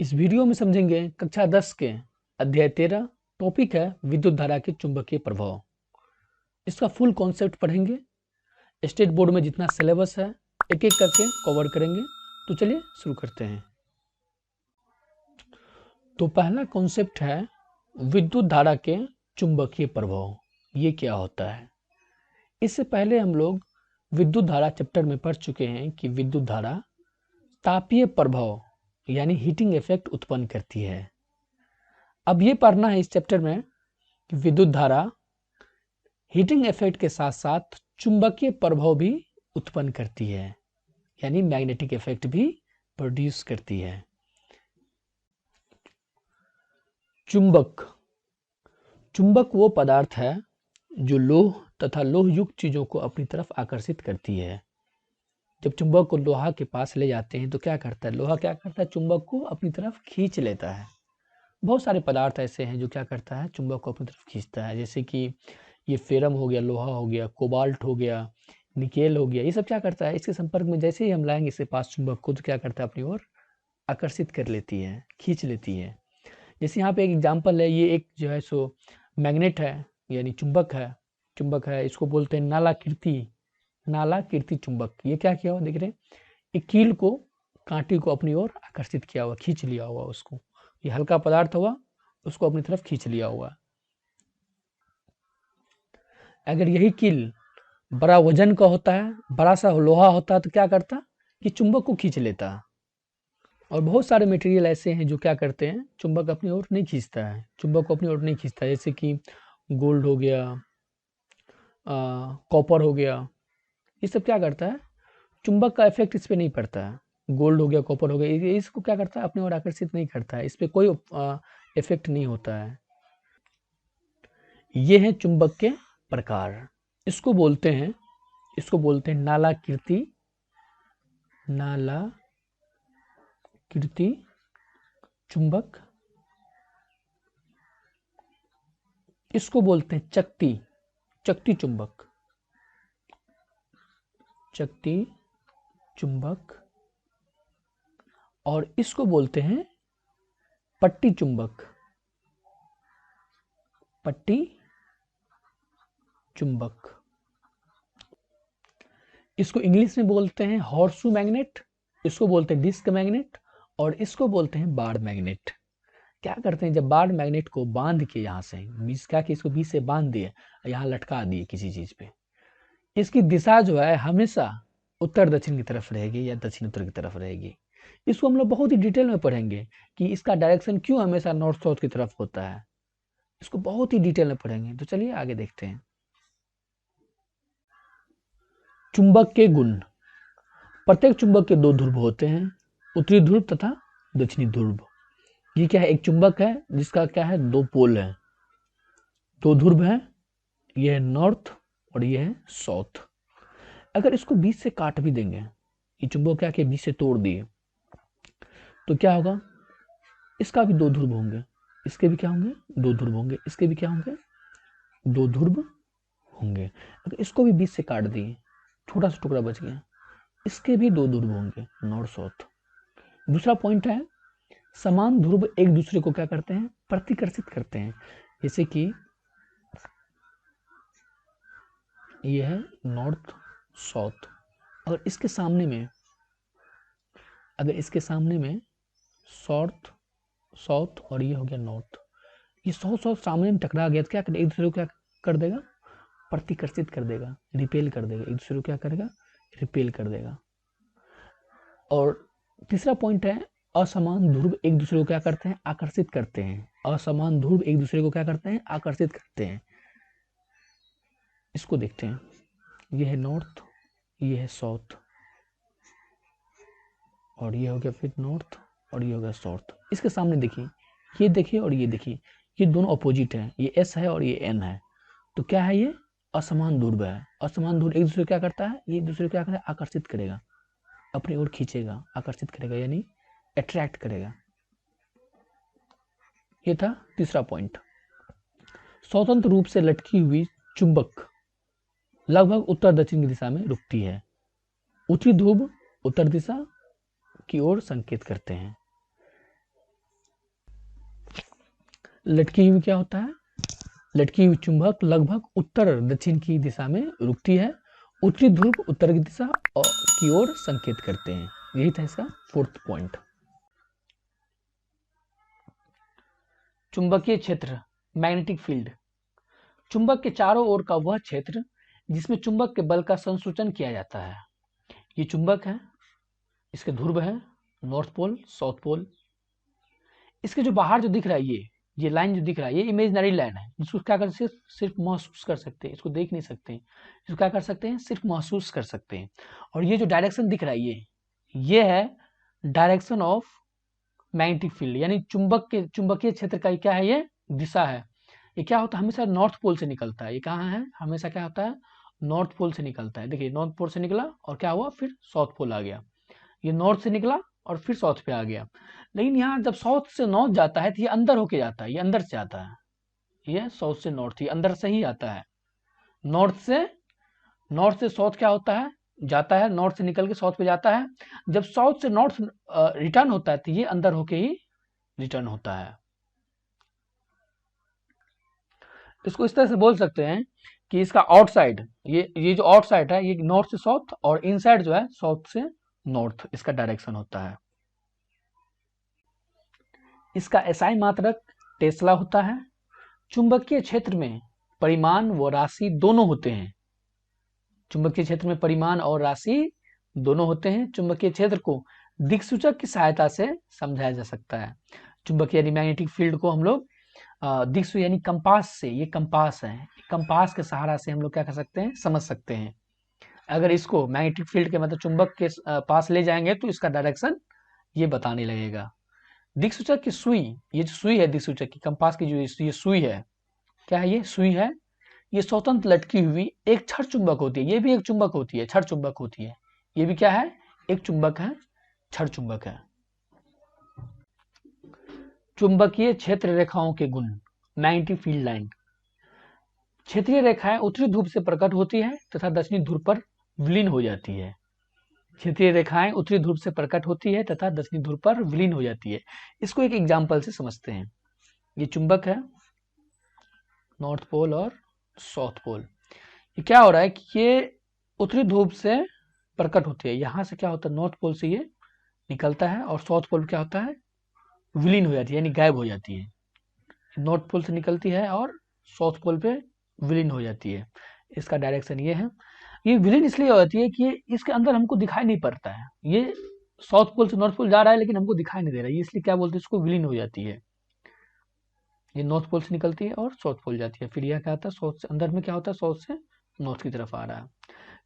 इस वीडियो में समझेंगे कक्षा 10 के अध्याय 13 टॉपिक है विद्युत धारा के चुंबकीय प्रभाव। इसका फुल कॉन्सेप्ट पढ़ेंगे। स्टेट बोर्ड में जितना सिलेबस है एक एक करके कवर करेंगे। तो चलिए शुरू करते हैं। तो पहला कॉन्सेप्ट है विद्युत धारा के चुंबकीय प्रभाव। ये क्या होता है? इससे पहले हम लोग विद्युत धारा चैप्टर में पढ़ चुके हैं कि विद्युत धारा तापीय प्रभाव यानी हीटिंग इफेक्ट उत्पन्न करती है। अब ये पढ़ना है इस चैप्टर में कि विद्युत धारा हीटिंग इफेक्ट के साथ साथ चुंबकीय प्रभाव भी उत्पन्न करती है, यानी मैग्नेटिक इफेक्ट भी प्रोड्यूस करती है। चुंबक चुंबक वो पदार्थ है जो लोह तथा लोहयुक्त चीजों को अपनी तरफ आकर्षित करती है। जब चुंबक को लोहा के पास ले जाते हैं तो क्या करता है? लोहा क्या करता है? चुंबक को अपनी तरफ खींच लेता है। बहुत सारे पदार्थ ऐसे हैं जो क्या करता है? चुंबक को अपनी तरफ खींचता है। जैसे कि ये फेरम हो गया, लोहा हो गया, कोबाल्ट हो गया, निकेल हो गया। ये सब क्या करता है? इसके संपर्क में जैसे ही हम लाएंगे इसके पास चुंबक को, तो क्या करता है? अपनी ओर आकर्षित कर लेती है, खींच लेती है। जैसे यहाँ पे एक एग्जाम्पल है, ये एक जो है सो मैग्नेट है, यानी चुंबक है। चुंबक है, इसको बोलते हैं नालाकीर्ति चुंबक। ये क्या किया हुआ देख रहे हैं? एक कील को, कांटे को अपनी ओर आकर्षित किया हुआ, खींच लिया हुआ उसको। ये हल्का पदार्थ हुआ, उसको अपनी तरफ खींच लिया हुआ। अगर यही कील बड़ा वजन का होता है, बड़ा सा लोहा होता है, तो क्या करता? कि चुंबक को खींच लेता। और बहुत सारे मटेरियल ऐसे हैं जो क्या करते हैं? चुंबक अपनी ओर नहीं खींचता है, चुंबक को अपनी ओर नहीं खींचता। जैसे कि गोल्ड हो गया, कॉपर हो गया, ये सब क्या करता है? चुंबक का इफेक्ट इस पे नहीं पड़ता है। गोल्ड हो गया, कॉपर हो गया, इसको क्या करता है? अपनी ओर आकर्षित नहीं करता है, इस पे कोई इफेक्ट नहीं होता है। ये है चुंबक के प्रकार। इसको बोलते हैं नालाकीर्ति चुंबक। इसको बोलते हैं चकती चुंबक। और इसको बोलते हैं पट्टी चुंबक। इसको इंग्लिश में बोलते हैं हॉर्सशू मैग्नेट, इसको बोलते हैं डिस्क मैग्नेट, और इसको बोलते हैं बाड़ मैग्नेट। क्या करते हैं? जब बाड़ मैग्नेट को बांध के यहाँ से बीच क्या कि इसको बीच से बांध दिए, यहाँ लटका दिए किसी चीज पे, इसकी दिशा जो है हमेशा उत्तर दक्षिण की तरफ रहेगी या दक्षिण उत्तर की तरफ रहेगी। इसको हम लोग बहुत ही डिटेल में पढ़ेंगे कि इसका डायरेक्शन क्यों हमेशा नॉर्थ साउथ की तरफ होता है। इसको बहुत ही डिटेल में पढ़ेंगे। तो चलिए आगे देखते हैं। चुंबक के गुण। प्रत्येक चुंबक के दो ध्रुव होते हैं, उत्तरी ध्रुव तथा दक्षिणी ध्रुव। ये क्या है? एक चुंबक है जिसका क्या है? दो पोल है, दो ध्रुव है। ये है नॉर्थ और ये है साउथ। अगर इसको बीच से काट भी देंगे, ये चुंबक क्या के बीच से तोड़ दिए, तो क्या होगा? इसका भी दो ध्रुव होंगे, इसके भी क्या होंगे? दो ध्रुव होंगे, इसके भी क्या होंगे? दो ध्रुव होंगे। अगर इसको भी बीच से काट दिए, छोटा सा टुकड़ा बच गया, इसके भी दो ध्रुव होंगे, नॉर्थ साउथ। दूसरा पॉइंट है समान ध्रुव एक दूसरे को क्या करते हैं? प्रतिकर्षित करते हैं। जैसे कि ये है नॉर्थ साउथ, और इसके सामने में, अगर इसके सामने में साउथ और ये हो गया नॉर्थ, ये साउथ सामने में टकरा गया तो क्या करेगा? एक दूसरे को क्या कर देगा? प्रतिकर्षित कर देगा, रिपेल कर देगा। एक दूसरे को क्या करेगा? रिपेल कर देगा। और तीसरा पॉइंट है असमान ध्रुव एक दूसरे को क्या करते हैं? आकर्षित करते हैं। असमान ध्रुव एक दूसरे को क्या करते हैं? आकर्षित करते हैं। इसको देखते हैं। ये है नॉर्थ, ये है साउथ, और ये हो गया फिर नॉर्थ, और ये हो गया साउथ। इसके सामने देखिए, ये देखिए और ये देखिए, ये दोनों अपोजिट है, ये एस है और ये एन है। तो क्या है? ये असमान ध्रुव है। असमान ध्रुव एक दूसरे को क्या करता है? ये एक दूसरे को क्या करेगा? आकर्षित करेगा, अपनी ओर खींचेगा, आकर्षित करेगा, यानी अट्रैक्ट करेगा। ये था तीसरा पॉइंट। स्वतंत्र रूप से लटकी हुई चुंबक लगभग उत्तर दक्षिण की दिशा में रुकती है। उत्तरी ध्रुव उत्तर दिशा की ओर संकेत करते हैं। लटकी हुई क्या होता है? लटकी हुई चुंबक लगभग उत्तर दक्षिण की दिशा में रुकती है। उत्तरी ध्रुव उत्तर की दिशा की ओर संकेत करते हैं। यही था इसका फोर्थ पॉइंट। चुंबकीय क्षेत्र, मैग्नेटिक फील्ड। चुंबक के चारों ओर का वह क्षेत्र जिसमें चुंबक के बल का संसूचन किया जाता है। ये चुंबक है, इसके ध्रुव है नॉर्थ पोल, साउथ पोल। इसके जो बाहर जो दिख रहा है ये लाइन जो दिख रहा है ये इमेजिनरी लाइन है, जिसको क्या कर सकते हैं, सिर्फ महसूस कर सकते हैं, इसको देख नहीं सकते हैं। इसको क्या कर सकते हैं, सिर्फ महसूस कर सकते हैं। और ये जो डायरेक्शन दिख रहा है ये है डायरेक्शन ऑफ मैग्नेटिक फील्ड, यानी चुंबकीय क्षेत्र का क्या है, ये दिशा है। ये क्या होता है, हमेशा नॉर्थ पोल से निकलता है। ये कहाँ है, हमेशा क्या होता है, नॉर्थ पोल से निकलता है। देखिए नॉर्थ पोल से निकला और क्या हुआ, फिर साउथ पोल आ गया। ये नॉर्थ से निकला और फिर साउथ पे आ गया। लेकिन यहाँ जब साउथ से नॉर्थ जाता है तो ये अंदर होके जाता है, ये अंदर से आता है। ये साउथ से नॉर्थ, ये अंदर से ही आता है। नॉर्थ से साउथ क्या होता है, जाता है, नॉर्थ से निकल के साउथ पे जाता है। जब साउथ से नॉर्थ रिटर्न होता है तो ये अंदर होके ही रिटर्न होता है। इसको इस तरह से बोल सकते हैं कि इसका आउटसाइड, ये जो आउटसाइड है ये नॉर्थ से साउथ, और इनसाइड जो है साउथ से नॉर्थ, इसका डायरेक्शन होता है। इसका एसआई मात्रक टेस्ला होता है। चुंबकीय क्षेत्र में परिमाण व राशि दोनों होते हैं। चुंबकीय क्षेत्र में परिमाण और राशि दोनों होते हैं। चुंबकीय क्षेत्र को दिक्सूचक की सहायता से समझाया जा सकता है। चुंबकीय यानी मैग्नेटिक फील्ड को हम लोग दिक्सूचक यानी कंपास से, ये कंपास है, कंपास के सहारा से हम लोग क्या कर सकते हैं, समझ सकते हैं। अगर इसको मैग्नेटिक फील्ड के मतलब चुंबक के पास ले जाएंगे तो इसका डायरेक्शन ये बताने लगेगा। दिक्सूचक की सुई, ये जो सुई है दिक्सूचक की, कंपास की जो ये सुई है, क्या है, ये सुई है, ये स्वतंत्र लटकी हुई एक छड़ चुंबक होती है। ये भी एक चुंबक होती है, छड़ चुंबक होती है। ये भी क्या है, एक चुंबक है, छड़ चुंबक है। चुंबकीय क्षेत्र रेखाओं के गुण, मैग्नेटिक फील्ड लाइन। क्षेत्रीय रेखाएं उत्तरी ध्रुव से प्रकट होती है तथा दक्षिणी ध्रुव पर विलीन हो जाती है। क्षेत्रीय रेखाएं उत्तरी ध्रुव से प्रकट होती है तथा दक्षिणी ध्रुव पर विलीन हो जाती है। इसको एक एग्जाम्पल से समझते हैं। ये चुंबक है, नॉर्थ पोल और साउथ पोल। ये क्या हो रहा है कि ये उत्तरी ध्रुव से प्रकट होती है, यहाँ से क्या होता है, नॉर्थ पोल से ये निकलता है, और साउथ पोल क्या होता है, विलीन हो जाती है, यानी गायब हो जाती है। नॉर्थ पोल से निकलती है और साउथ पोल पे विलीन हो जाती है। इसका डायरेक्शन ये है। ये विलीन इसलिए हो जाती है कि इसके अंदर हमको दिखाई नहीं पड़ता है। ये साउथ पोल से नॉर्थ पोल जा रहा है लेकिन हमको दिखाई नहीं दे रहा है, इसलिए क्या बोलते हैं, इसको विलीन हो जाती है। ये नॉर्थ पोल से निकलती है और साउथ पोल जाती है। फिर यह क्या होता है, साउथ से अंदर में क्या होता है, साउथ से नॉर्थ की तरफ आ रहा है।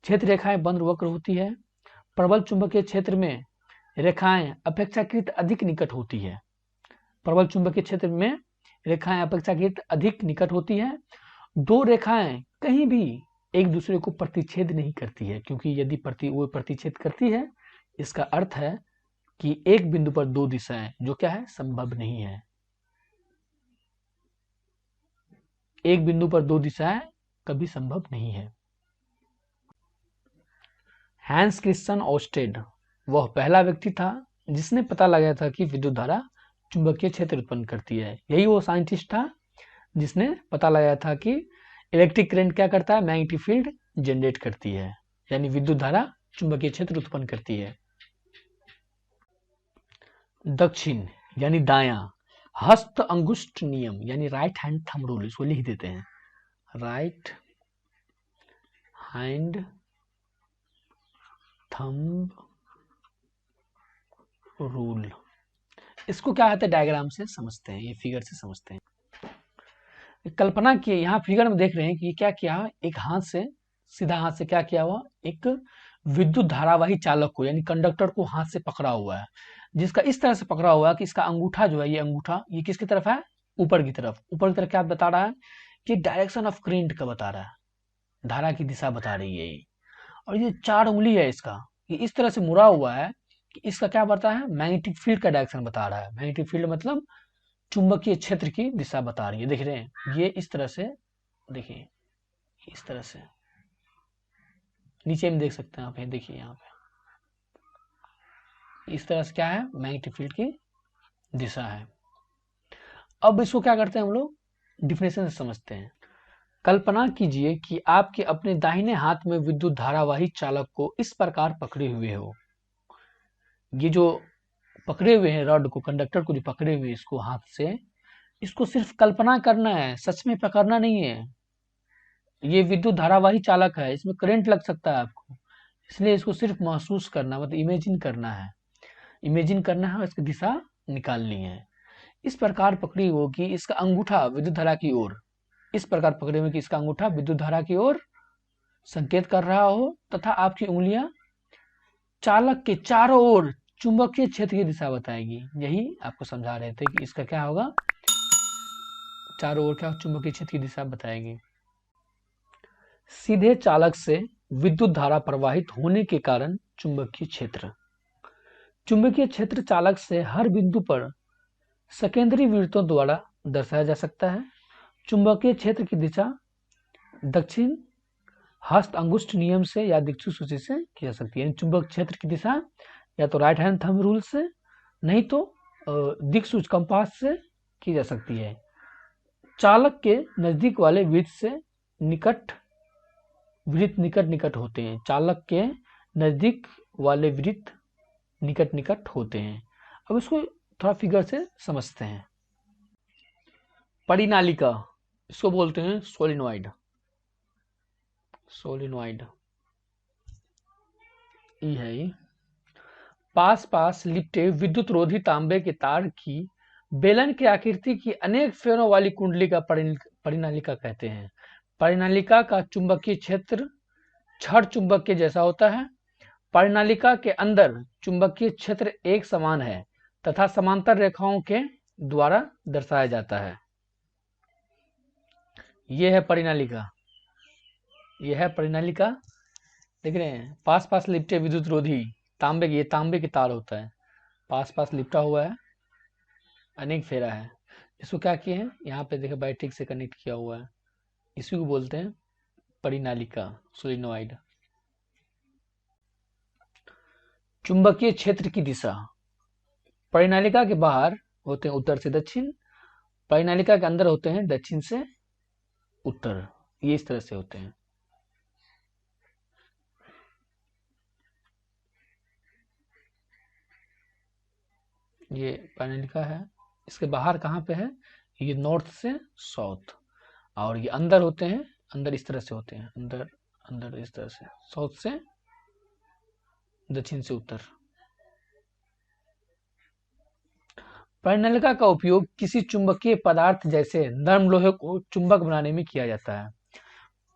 क्षेत्र रेखाएं बंद वक्र होती है। प्रबल चुंबकीय क्षेत्र में रेखाएं अपेक्षाकृत अधिक निकट होती है। प्रबल चुंबकीय क्षेत्र में रेखाएं अपेक्षाकृत अधिक निकट होती है। दो रेखाएं कहीं भी एक दूसरे को प्रतिच्छेद नहीं करती है, क्योंकि यदि वो प्रतिच्छेद करती है, इसका अर्थ है कि एक बिंदु पर दो दिशाएं, जो क्या है, संभव नहीं है। एक बिंदु पर दो दिशाएं कभी संभव नहीं है। हैंस क्रिश्चियन ओस्टेड वह पहला व्यक्ति था जिसने पता लगाया था कि विद्युत धारा चुंबकीय क्षेत्र उत्पन्न करती है। यही वो साइंटिस्ट था जिसने पता लगाया था कि इलेक्ट्रिक करंट क्या करता है, मैग्नेटिक फील्ड जनरेट करती है, यानी विद्युत धारा चुंबकीय क्षेत्र उत्पन्न करती है। दक्षिण यानी दायां, हस्त अंगुष्ठ नियम यानी राइट हैंड थंब रूल, इसको लिख देते हैं, राइट हैंड थंब रूल। इसको क्या होता है, डायग्राम से समझते हैं, ये फिगर से समझते हैं। कल्पना किए, यहाँ फिगर में देख रहे हैं कि क्या किया, एक हाथ से, सीधा हाथ से क्या किया हुआ, एक विद्युत धारावाही चालक को यानी कंडक्टर को हाथ से पकड़ा हुआ है, जिसका इस तरह से पकड़ा हुआ है कि इसका अंगूठा जो है, ये अंगूठा ये किसकी तरफ है, ऊपर की तरफ। ऊपर की तरफ क्या बता रहा है कि डायरेक्शन ऑफ करंट का बता रहा है, धारा की दिशा बता रही है ये। और ये 4 उंगली है इसका, ये इस तरह से मुड़ा हुआ है कि इसका क्या बता है, मैग्नेटिक फील्ड का डायरेक्शन बता रहा है। मैग्नेटिक फील्ड मतलब चुंबकीय क्षेत्र की दिशा बता रही है। देख रहे हैं, ये इस तरह से, देखिए इस तरह से, नीचे में देख सकते हैं आप, ये देखिए यहाँ पे इस तरह से क्या है, मैग्नेटिक फील्ड की दिशा है। अब इसको क्या करते हैं हम लोग, डिफिनेशन से समझते हैं। कल्पना कीजिए कि आपके अपने दाहिने हाथ में विद्युत धारावाही चालक को इस प्रकार पकड़े हुए हो। ये जो पकड़े हुए हैं रॉड को, कंडक्टर को जो पकड़े हुए हैं इसको हाथ से, इसको सिर्फ कल्पना करना है, सच में पकड़ना नहीं है। ये विद्युत धारावाही चालक है, इसमें करंट लग सकता है आपको, इसलिए इसको सिर्फ महसूस करना, मतलब इमेजिन करना है, इमेजिन करना है और इसकी दिशा निकालनी है। इस प्रकार पकड़ी हो कि इसका अंगूठा विद्युत धारा की ओर, इस प्रकार पकड़े हुए कि इसका अंगूठा विद्युत धारा की ओर संकेत कर रहा हो तथा आपकी उंगलियां चालक के चारों ओर चुंबकीय क्षेत्र की दिशा बताएगी। यही आपको समझा रहे थे कि इसका क्या होगा, चारों ओर क्या चुंबकीय क्षेत्र की दिशा बताएगी। सीधे चालक से विद्युत धारा प्रवाहित होने के कारण चुंबकीय क्षेत्र, चुंबकीय क्षेत्र चालक से हर बिंदु पर सेकेंडरी विवृतों द्वारा दर्शाया जा सकता है। चुंबकीय क्षेत्र की दिशा दक्षिण हस्त अंगुष्ठ नियम से या दिक्सूच सूची से की जा सकती है। चुंबक क्षेत्र की दिशा या तो राइट हैंड थंब रूल से, नहीं तो दिक्सूच कंपास से की जा सकती है। चालक के नजदीक वाले वृत्त से निकट वृत्त निकट निकट होते हैं। चालक के नजदीक वाले वृत्त निकट निकट होते हैं। अब इसको थोड़ा फिगर से समझते हैं। परिनालिका, इसको बोलते हैं सोलिनॉइड, सोलिनॉइड ये है ये। पास पास लिपटे विद्युत रोधी तांबे के तार की बेलन की आकृति की अनेक फेरों वाली कुंडली का परिनालिका कहते हैं। परिनालिका का चुंबकीय क्षेत्र छड़ चुंबक के जैसा होता है। परिनालिका के अंदर चुंबकीय क्षेत्र एक समान है तथा समांतर रेखाओं के द्वारा दर्शाया जाता है। यह है परिनालिका, यह है परिनालिका। देख रहे हैं, पास पास लिपटे विद्युत रोधी तांबे, ये तांबे के तार होता है, पास पास लिपटा हुआ है, अनेक फेरा है। इसको क्या किए हैं, यहाँ पे देखिए बैटरी से कनेक्ट किया हुआ है, इसी को बोलते हैं परिनालिका, सोलिनॉइड। चुंबकीय क्षेत्र की दिशा, परिनालिका के बाहर होते हैं उत्तर से दक्षिण, परिनालिका के अंदर होते हैं दक्षिण से उत्तर, ये इस तरह से होते हैं। ये परिनालिका है, इसके बाहर कहाँ पे है, ये नॉर्थ से साउथ, और ये अंदर होते हैं, अंदर इस तरह से होते हैं, अंदर अंदर इस तरह से, साउथ से दक्षिण से उत्तर। परिनालिका का उपयोग किसी चुंबकीय पदार्थ जैसे नरम लोहे को चुंबक बनाने में किया जाता है।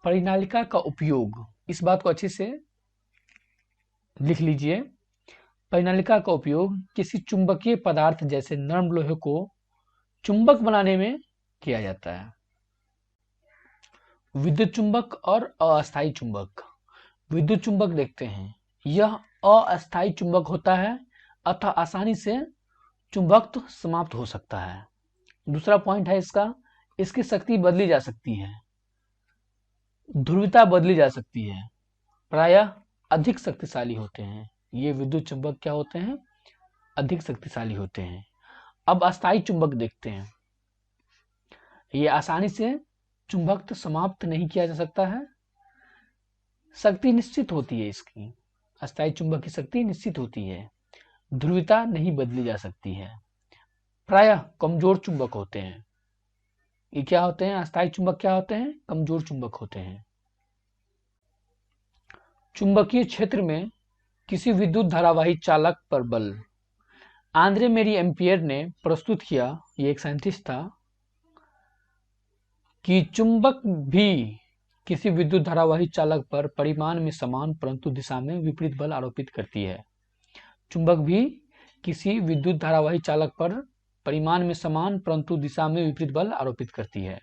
परिनालिका का उपयोग, इस बात को अच्छे से लिख लीजिए, परिनालिका का उपयोग किसी चुंबकीय पदार्थ जैसे नरम लोहे को चुंबक बनाने में किया जाता है। विद्युत चुंबक और अस्थायी चुंबक। विद्युत चुंबक देखते हैं, यह अस्थायी चुंबक होता है अतः आसानी से चुंबकत्व समाप्त हो सकता है। दूसरा पॉइंट है इसका, इसकी शक्ति बदली जा सकती है, ध्रुवीयता बदली जा सकती है, प्रायः अधिक शक्तिशाली होते हैं। ये विद्युत चुंबक क्या होते हैं, अधिक शक्तिशाली होते हैं। अब अस्थायी चुंबक देखते हैं, ये आसानी से चुंबकत्व समाप्त नहीं किया जा सकता है, शक्ति निश्चित होती है इसकी, अस्थायी चुंबक की शक्ति निश्चित होती है, ध्रुवीयता नहीं बदली जा सकती है, प्रायः कमजोर चुंबक होते हैं। ये क्या होते हैं, अस्थायी चुंबक क्या होते हैं, कमजोर चुंबक होते हैं। चुंबकीय क्षेत्र में किसी विद्युत धारावाही चालक पर बल। आंद्रे मेरी एम्पियर ने प्रस्तुत किया, ये एक साइंटिस्ट था, कि चुंबक भी किसी विद्युत धारावाही चालक पर परिमाण में समान परंतु दिशा में विपरीत बल आरोपित करती है। चुंबक भी किसी विद्युत धारावाही चालक पर परिमाण में समान परंतु दिशा में विपरीत बल आरोपित करती है।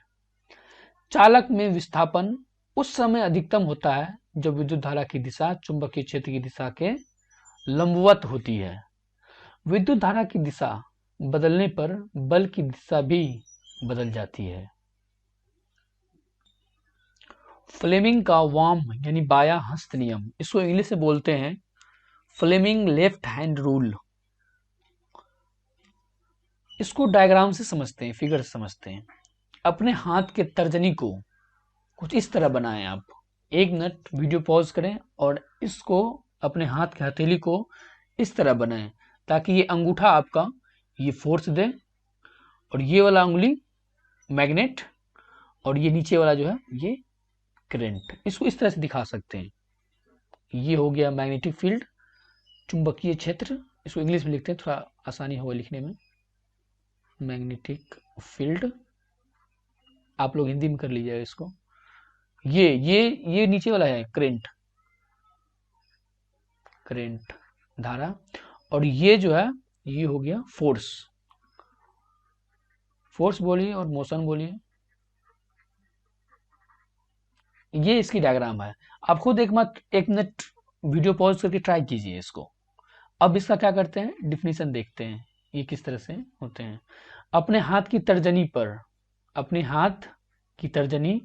चालक में विस्थापन उस समय अधिकतम होता है जब विद्युत धारा की दिशा चुंबकीय क्षेत्र की दिशा के लंबवत होती है। विद्युत धारा की दिशा बदलने पर बल की दिशा भी बदल जाती है। फ्लेमिंग का वाम यानी बायां हस्त नियम, इसको इंग्लिश से बोलते हैं फ्लेमिंग लेफ्ट हैंड रूल। इसको डायग्राम से समझते हैं, फिगर से समझते हैं। अपने हाथ के तर्जनी को कुछ इस तरह बनाएं आप। 1 मिनट वीडियो पॉज करें और इसको अपने हाथ के हथेली को इस तरह बनाएं ताकि ये अंगूठा आपका ये फोर्स दे और ये वाला उंगली मैग्नेट और ये नीचे वाला जो है ये करंट। इसको इस तरह से दिखा सकते हैं। ये हो गया मैग्नेटिक फील्ड, चुंबकीय क्षेत्र। इसको इंग्लिश में लिखते हैं, थोड़ा आसानी होगा लिखने में। मैग्नेटिक फील्ड, आप लोग हिंदी में कर लीजिएगा इसको। ये नीचे वाला है करंट, करंट धारा। और ये जो है ये हो गया फोर्स। फोर्स बोलिए और मोशन बोलिए। ये इसकी डायग्राम है। आप खुद 1 मिनट वीडियो पॉज करके ट्राई कीजिए इसको। अब इसका क्या करते हैं, डिफिनीशन देखते हैं ये किस तरह से होते हैं। अपने हाथ की तर्जनी पर, अपने हाथ की तर्जनी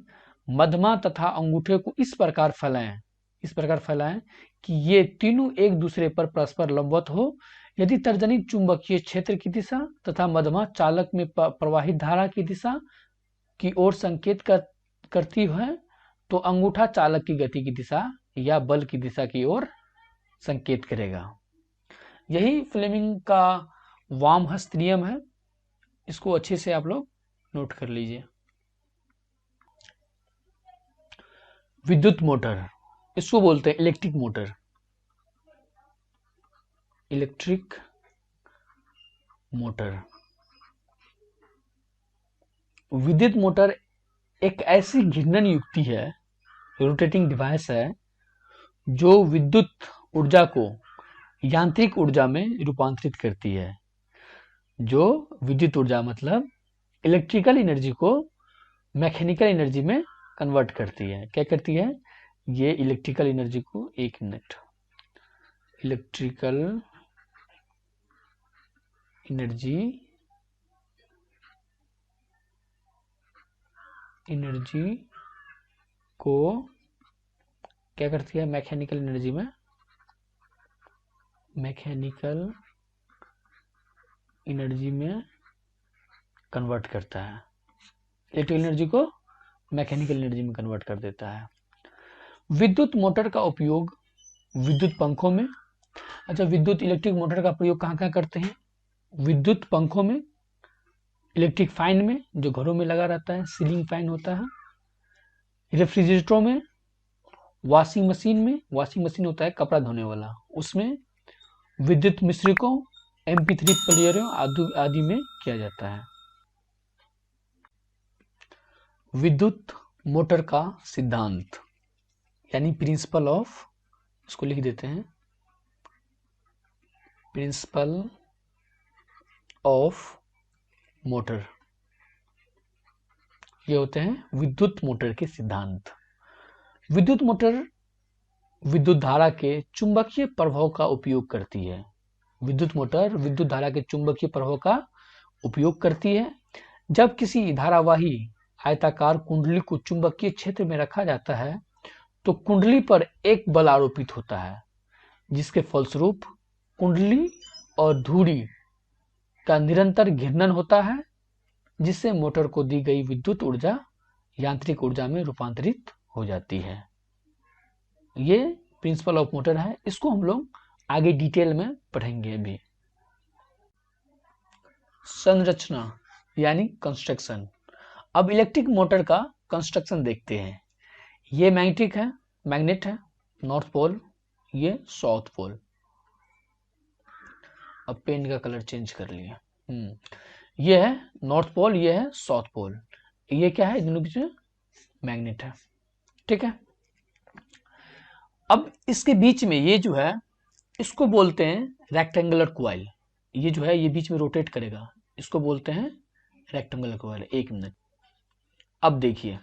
मध्यमा तथा अंगूठे को इस प्रकार फैलाएं, इस प्रकार फैलाएं कि ये तीनों एक दूसरे पर परस्पर लंबवत हो। यदि तर्जनी चुंबकीय क्षेत्र की दिशा तथा मध्यमा चालक में प्रवाहित धारा की दिशा की ओर संकेत करती है तो अंगूठा चालक की गति की दिशा या बल की दिशा की ओर संकेत करेगा। यही फ्लेमिंग का वाम हस्त नियम है। इसको अच्छे से आप लोग नोट कर लीजिए। विद्युत मोटर, इसको बोलते हैं इलेक्ट्रिक मोटर। इलेक्ट्रिक मोटर, विद्युत मोटर एक ऐसी घिन्नन युक्ति है, रोटेटिंग डिवाइस है, जो विद्युत ऊर्जा को यांत्रिक ऊर्जा में रूपांतरित करती है। जो विद्युत ऊर्जा मतलब इलेक्ट्रिकल एनर्जी को मैकेनिकल एनर्जी में कन्वर्ट करती है। क्या करती है, ये इलेक्ट्रिकल एनर्जी को, 1 मिनट, इलेक्ट्रिकल एनर्जी को क्या करती है, मैकेनिकल एनर्जी में, मैकेनिकल एनर्जी में कन्वर्ट करता है। इलेक्ट्रिकल एनर्जी को मैकेनिकल एनर्जी में कन्वर्ट कर देता है। विद्युत मोटर का उपयोग विद्युत पंखों में, अच्छा विद्युत इलेक्ट्रिक मोटर का प्रयोग कहाँ कहाँ करते हैं, विद्युत पंखों में, इलेक्ट्रिक फैन में जो घरों में लगा रहता है, सीलिंग फैन होता है, रेफ्रिजरेटरों में, वॉशिंग मशीन में, वॉशिंग मशीन होता है कपड़ा धोने वाला, उसमें, विद्युत मिश्रकों, MP3 प्लेयरों आदि में किया जाता है। विद्युत मोटर का सिद्धांत यानी प्रिंसिपल ऑफ, इसको लिख देते हैं, प्रिंसिपल ऑफ मोटर। ये होते हैं विद्युत मोटर के सिद्धांत। विद्युत मोटर विद्युत धारा के चुंबकीय प्रभाव का उपयोग करती है। विद्युत मोटर विद्युत धारा के चुंबकीय प्रभाव का उपयोग करती है। जब किसी धारावाही आयताकार कुंडली को चुंबकीय क्षेत्र में रखा जाता है तो कुंडली पर एक बल आरोपित होता है, जिसके फलस्वरूप कुंडली और धुरी का निरंतर घूर्णन होता है, जिससे मोटर को दी गई विद्युत ऊर्जा यांत्रिक ऊर्जा में रूपांतरित हो जाती है। ये प्रिंसिपल ऑफ मोटर है। इसको हम लोग आगे डिटेल में पढ़ेंगे। अभी संरचना यानी कंस्ट्रक्शन। अब इलेक्ट्रिक मोटर का कंस्ट्रक्शन देखते हैं। ये मैग्नेटिक है, मैग्नेट है, नॉर्थ पोल, ये साउथ पोल। अब पेन का कलर चेंज कर लिया। ये है नॉर्थ पोल, ये है साउथ पोल। ये क्या है, दोनों बीच में मैग्नेट है। ठीक है। अब इसके बीच में ये जो है इसको बोलते हैं रेक्टेंगुलर कॉइल। ये जो है ये बीच में रोटेट करेगा, इसको बोलते हैं रेक्टेंगुलर कॉइल। 1 मिनट। अब देखिए,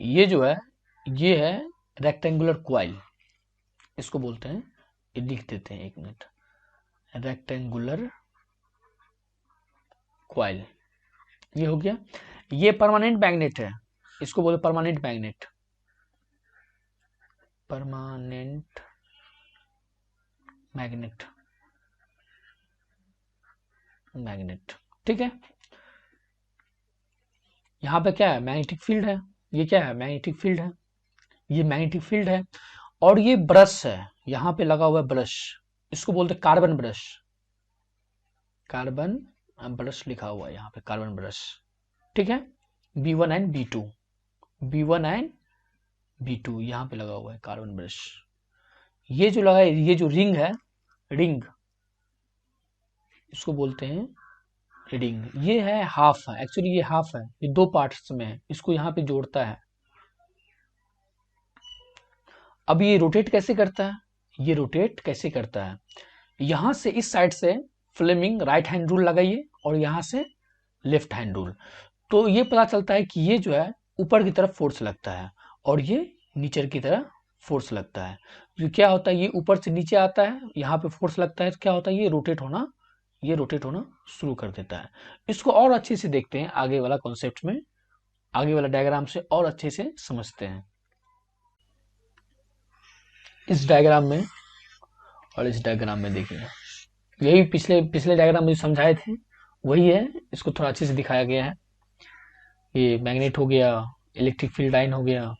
ये जो है ये है रेक्टेंगुलर कॉइल, इसको बोलते हैं, ये लिख देते हैं 1 मिनट, रेक्टेंगुलर कॉइल। ये हो गया। ये परमानेंट मैग्नेट है, इसको बोलते permanent magnet, permanent magnet. Magnet. ठीक है, यहाँ पे क्या है, मैग्नेटिक फील्ड है, ये क्या है, मैग्नेटिक फील्ड है, ये मैग्नेटिक फील्ड है, और ये ब्रश है, यहाँ पे लगा हुआ है ब्रश, इसको बोलते हैं कार्बन ब्रश, कार्बन ब्रश लिखा हुआ है यहाँ पे, कार्बन ब्रश। ठीक है, B1 and B2, B1 and B2 यहाँ पे लगा हुआ है कार्बन ब्रश। ये जो लगा है, ये जो रिंग है, रिंग इसको बोलते हैं रिंग, ये है हाफ है, एक्चुअली ये हाफ है, ये दो पार्ट्स में है, इसको यहाँ पे जोड़ता है। अब ये रोटेट कैसे करता है, ये रोटेट कैसे करता है, यहां से इस साइड से फ्लेमिंग राइट हैंड रूल लगाइए और यहां से लेफ्ट हैंड रूल, तो ये पता चलता है कि ये जो है ऊपर की तरफ फोर्स लगता है और ये नीचे की तरफ फोर्स लगता है। तो क्या होता है, ये ऊपर से नीचे आता है, यहाँ पे फोर्स लगता है, तो क्या होता है, ये रोटेट होना शुरू कर देता है। इसको और अच्छे से देखते हैं आगे वाला कॉन्सेप्ट में, आगे वाला डायग्राम से और अच्छे से समझते हैं। इस डायग्राम में और इस डायग्राम में देखिए, यही पिछले पिछले डायग्राम में जो समझाए थे वही है, इसको थोड़ा अच्छे से दिखाया गया है। ये मैग्नेट हो गया, इलेक्ट्रिक फील्ड लाइन हो गया,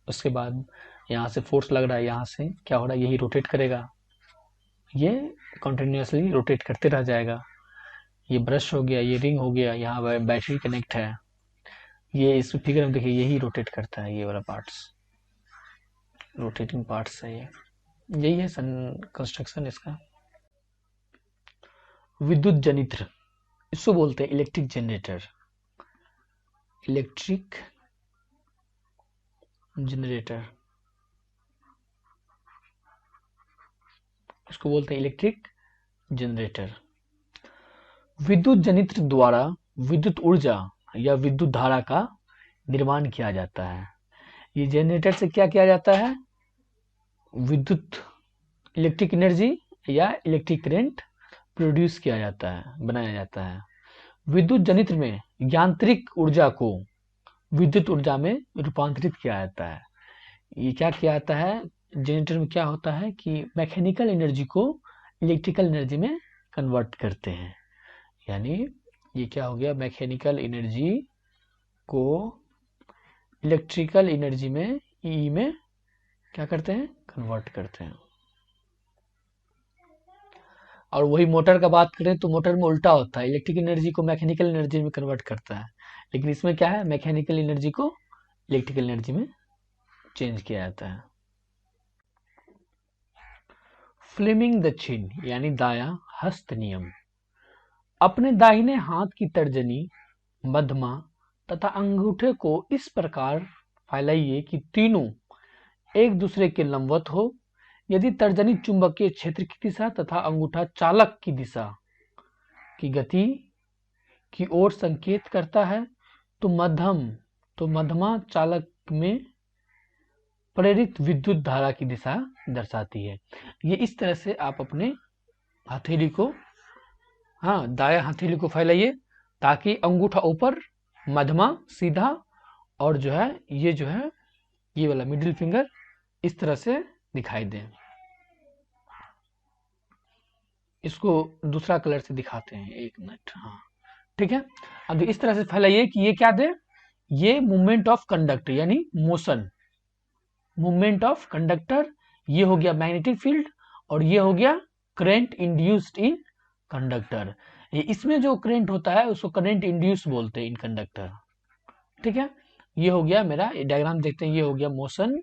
उसके बाद यहाँ से फोर्स लग रहा है, यहाँ से क्या हो रहा है, यही रोटेट करेगा, ये कंटिन्यूअसली रोटेट करते रह जाएगा। ये ब्रश हो गया, ये रिंग हो गया, यहाँ बैटरी कनेक्ट है, ये इस फिगर में देखिए यही रोटेट करता है, ये वाला पार्ट्स रोटेटिंग पार्ट्स है, ये यही है कंस्ट्रक्शन इसका। विद्युत जनित्र, इसको बोलते हैं इलेक्ट्रिक जनरेटर, इलेक्ट्रिक जनरेटर, इसको बोलते हैं इलेक्ट्रिक जनरेटर। विद्युत जनित्र द्वारा विद्युत ऊर्जा या विद्युत धारा का निर्माण किया जाता है। ये जनरेटर से क्या किया जाता है, विद्युत इलेक्ट्रिक एनर्जी या इलेक्ट्रिक करंट प्रोड्यूस किया जाता है, बनाया जाता है। विद्युत जनित्र में यांत्रिक ऊर्जा को विद्युत ऊर्जा में रूपांतरित किया जाता है। ये क्या किया जाता है, जनरेटर में क्या होता है कि मैकेनिकल एनर्जी को इलेक्ट्रिकल एनर्जी में कन्वर्ट करते हैं, यानी ये क्या हो गया, मैकेनिकल एनर्जी को इलेक्ट्रिकल एनर्जी में, ई में क्या करते हैं, कन्वर्ट करते हैं। और वही मोटर का बात करें तो मोटर में उल्टा होता है, इलेक्ट्रिक एनर्जी को मैकेनिकल एनर्जी में कन्वर्ट करता है, लेकिन इसमें क्या है, मैकेनिकल एनर्जी को इलेक्ट्रिकल एनर्जी में चेंज किया जाता है। फ्लेमिंग द चिन यानी दाया हस्त नियम, अपने दाहिने हाथ की तर्जनी, मध्यमा तथा अंगूठे को इस प्रकार फैलाइए कि तीनों एक दूसरे के लंबवत हो। यदि तर्जनी चुंबकीय क्षेत्र की दिशा तथा अंगूठा चालक की दिशा की गति की ओर संकेत करता है तो मध्यमा चालक में प्रेरित विद्युत धारा की दिशा दर्शाती है। ये इस तरह से आप अपने हथेली को, हाँ दाया हथेली को फैलाइए ताकि अंगूठा ऊपर, मध्यमा सीधा, और जो है ये वाला मिडिल फिंगर इस तरह से दिखाई दे। इसको दूसरा कलर से दिखाते हैं, एक मिनट, हाँ ठीक है। अब इस तरह से फैलाइए कि ये क्या दे, ये मूवमेंट ऑफ कंडक्टर यानी मोशन, मूवमेंट ऑफ कंडक्टर, ये हो गया मैग्नेटिक फील्ड, और ये हो गया करंट इंड्यूस्ड इन कंडक्टर। इसमें जो करंट होता है उसको करंट इंड्यूस बोलते हैं इन कंडक्टर। ठीक है, ये हो गया मेरा डायग्राम, देखते हैं, ये हो गया मोशन,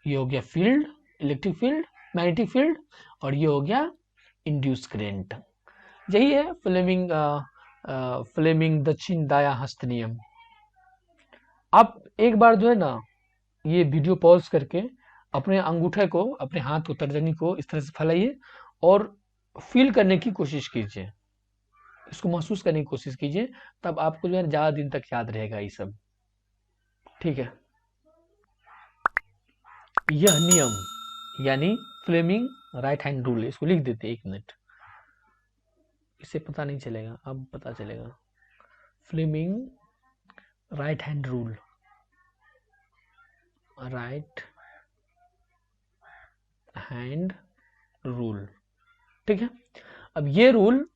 ये हो गया field, electric field, magnetic field, और ये हो गया इंड्यूस करंट। यही है फ्लेमिंग दक्षिण दाया हस्त नियम। आप एक बार जो है ना, ये वीडियो पॉज करके अपने अंगूठे को, अपने हाथ को, तर्जनी को इस तरह से फैलाइए और फील करने की कोशिश कीजिए, इसको महसूस करने की कोशिश कीजिए, तब आपको जो है ज्यादा दिन तक याद रहेगा ये सब। ठीक है, यह नियम यानी फ्लेमिंग राइट हैंड रूल, इसको लिख देते, एक मिनट, इससे पता नहीं चलेगा, अब पता चलेगा। Fleming right hand rule, right hand rule, ठीक है। अब ये रूल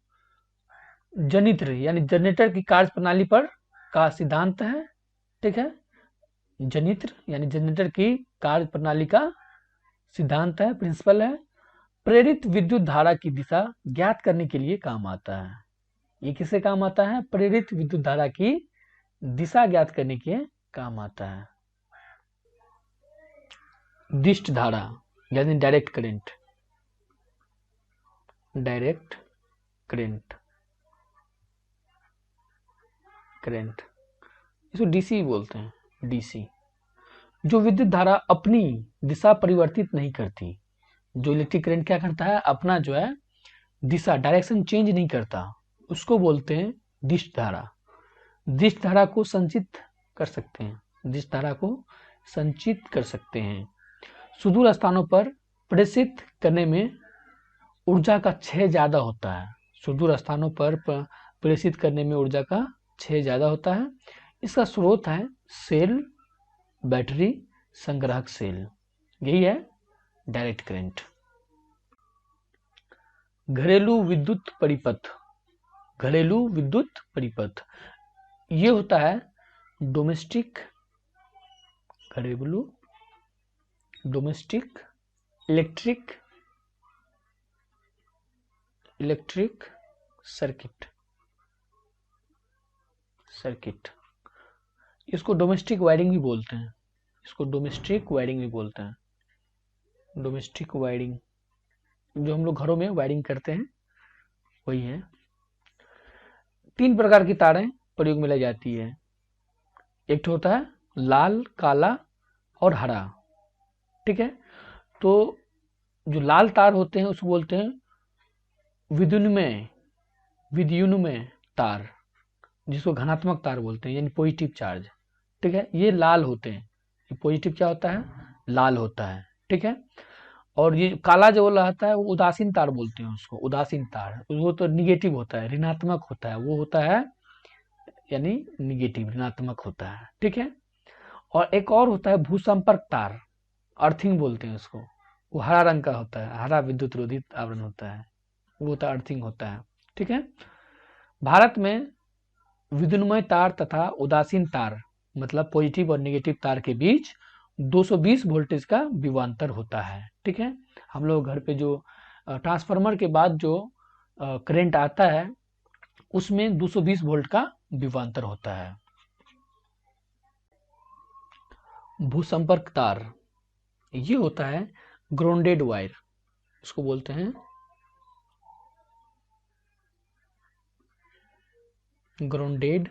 जनित्र यानी जनरेटर की कार्य प्रणाली पर का सिद्धांत है। ठीक है, जनित्र यानी जनरेटर की कार्य प्रणाली का सिद्धांत है, प्रिंसिपल है। प्रेरित विद्युत धारा की दिशा ज्ञात करने के लिए काम आता है। ये किससे काम आता है? प्रेरित विद्युत धारा की दिशा ज्ञात करने के काम आता है। दिष्ट धारा यानी direct current, direct current, current इसको डीसी बोलते हैं, डीसी। जो विद्युत धारा अपनी दिशा परिवर्तित नहीं करती, जो इलेक्ट्रिक करंट क्या करता है, अपना जो है दिशा डायरेक्शन चेंज नहीं करता, उसको बोलते हैं दिष्ट धारा। दिष्ट धारा को संचित कर सकते हैं, दिष्ट धारा को संचित कर सकते हैं। सुदूर स्थानों पर प्रेषित करने में ऊर्जा का क्षय ज्यादा होता है। सुदूर स्थानों पर प्रेषित करने में ऊर्जा का क्षय ज्यादा होता है। इसका स्रोत है सेल, बैटरी, संग्राहक सेल। यही है डायरेक्ट करंट। घरेलू विद्युत परिपथ, घरेलू विद्युत परिपथ ये होता है डोमेस्टिक, घरेलू डोमेस्टिक इलेक्ट्रिक सर्किट, सर्किट इसको डोमेस्टिक वायरिंग भी बोलते हैं, इसको डोमेस्टिक वायरिंग भी बोलते हैं। डोमेस्टिक वायरिंग जो हम लोग घरों में वायरिंग करते हैं वही है। 3 प्रकार की तारें प्रयोग में लाई जाती है। एक तो होता है लाल, काला और हरा। ठीक है, तो जो लाल तार होते हैं उसको बोलते हैं विद्युन्मय, विद्युन्मय तार, जिसको धनात्मक तार बोलते हैं यानी पॉजिटिव चार्ज। ठीक है, ये लाल होते हैं, ये पॉजिटिव क्या होता है, लाल होता है। ठीक है, और ये काला जो रहता है वो उदासीन तार बोलते हैं उसको, उदासीन तार, वो तो निगेटिव होता है, ऋणात्मक होता है, वो होता है यानी निगेटिव, ऋणात्मक होता है। ठीक है, और एक और होता है भूसंपर्क तार, अर्थिंग बोलते हैं उसको, वो हरा रंग का होता है, हरा विद्युत रोधित आवरण होता है, वो होता है अर्थिंग होता है। ठीक है, भारत में विद्युन्मय तार तथा उदासीन तार मतलब पॉजिटिव और नेगेटिव तार के बीच 220 वोल्टेज का विभवांतर होता है। ठीक है, हम लोग घर पे जो ट्रांसफार्मर के बाद जो करंट आता है उसमें 220 वोल्ट का विभवांतर होता है। भूसंपर्क तार ये होता है ग्राउंडेड वायर, इसको बोलते हैं ग्राउंडेड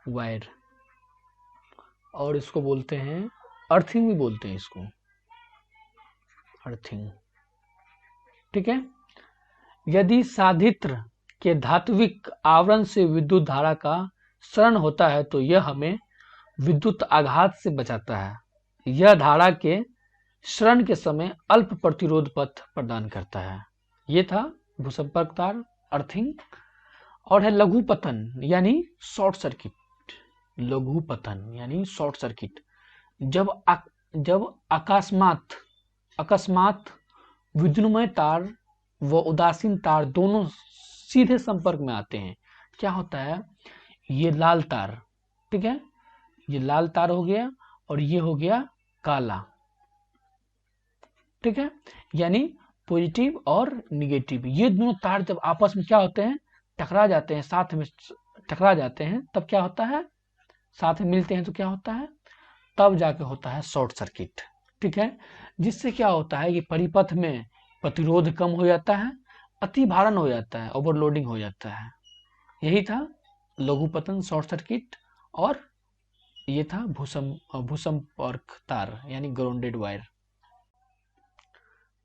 वायर, और इसको बोलते हैं अर्थिंग भी बोलते हैं इसको, अर्थिंग। ठीक है, यदि साधित्र के धात्विक आवरण से विद्युत धारा का क्षरण होता है तो यह हमें विद्युत आघात से बचाता है। यह धारा के क्षरण के समय अल्प प्रतिरोध पथ प्रदान करता है। ये था भूसंपर्क तार, अर्थिंग। और है लघु पतन यानी शॉर्ट सर्किट, लघु पतन यानी शॉर्ट सर्किट, जब अकस्मात विद्युन्मय तार व उदासीन तार दोनों सीधे संपर्क में आते हैं। क्या होता है, ये लाल तार, ठीक है, ये लाल तार हो गया और ये हो गया काला। ठीक है, यानी पॉजिटिव और निगेटिव, ये दोनों तार जब आपस में क्या होते हैं, टकरा जाते हैं, साथ में टकरा जाते हैं, तब क्या होता है, साथ में मिलते हैं तो क्या होता है, तब जाके होता है शॉर्ट सर्किट। ठीक है, जिससे क्या होता है कि परिपथ में प्रतिरोध कम हो जाता है, अति भारण हो जाता है, ओवरलोडिंग हो जाता है। यही था लघु पतन, शॉर्ट सर्किट, और ये था भूसंपर्क तार यानी ग्राउंडेड वायर।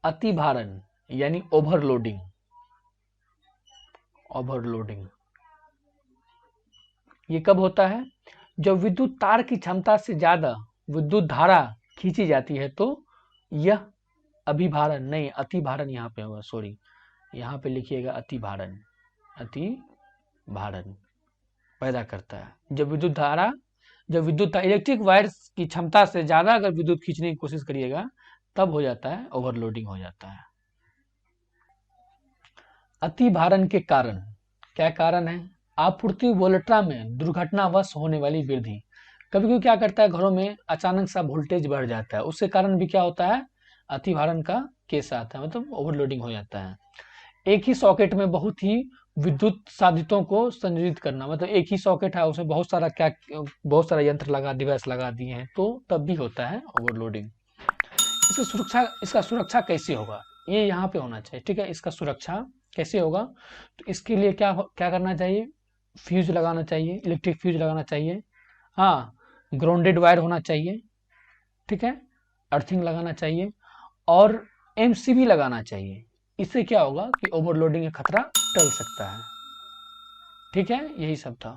अति भारण यानी ओवरलोडिंग, ओवरलोडिंग ये कब होता है, जब विद्युत तार की क्षमता से ज्यादा विद्युत धारा खींची जाती है तो यह अभिभारण नहीं, अति भारण यहाँ पे होगा, सॉरी यहाँ पे लिखिएगा अति भारण, अति भारण पैदा करता है। जब विद्युत इलेक्ट्रिक वायर की क्षमता से ज्यादा अगर विद्युत खींचने की कोशिश करिएगा तब हो जाता है ओवरलोडिंग हो जाता है। अति भारण के कारण क्या कारण है? आपूर्ति वोल्टा में दुर्घटनावश होने वाली वृद्धि। कभी कभी क्या करता है, घरों में अचानक सा वोल्टेज बढ़ जाता है, उसके कारण भी क्या होता है, अतिभारण का केस आता है, मतलब ओवरलोडिंग हो जाता है। एक ही सॉकेट में बहुत ही विद्युत साधितों को संयोजित करना, मतलब एक ही सॉकेट है, उसमें बहुत सारा यंत्र लगा, डिवाइस लगा दिए हैं, तो तब भी होता है ओवरलोडिंग। इसका सुरक्षा कैसे होगा, ये यहाँ पे होना चाहिए, ठीक है। इसका सुरक्षा कैसे होगा, तो इसके लिए क्या करना चाहिए, फ्यूज लगाना चाहिए, इलेक्ट्रिक फ्यूज लगाना चाहिए। हाँ, ग्राउंडेड वायर होना चाहिए, ठीक है, अर्थिंग लगाना चाहिए, और एमसीबी लगाना चाहिए। इससे क्या होगा कि ओवरलोडिंग का खतरा टल सकता है। ठीक है, यही सब था।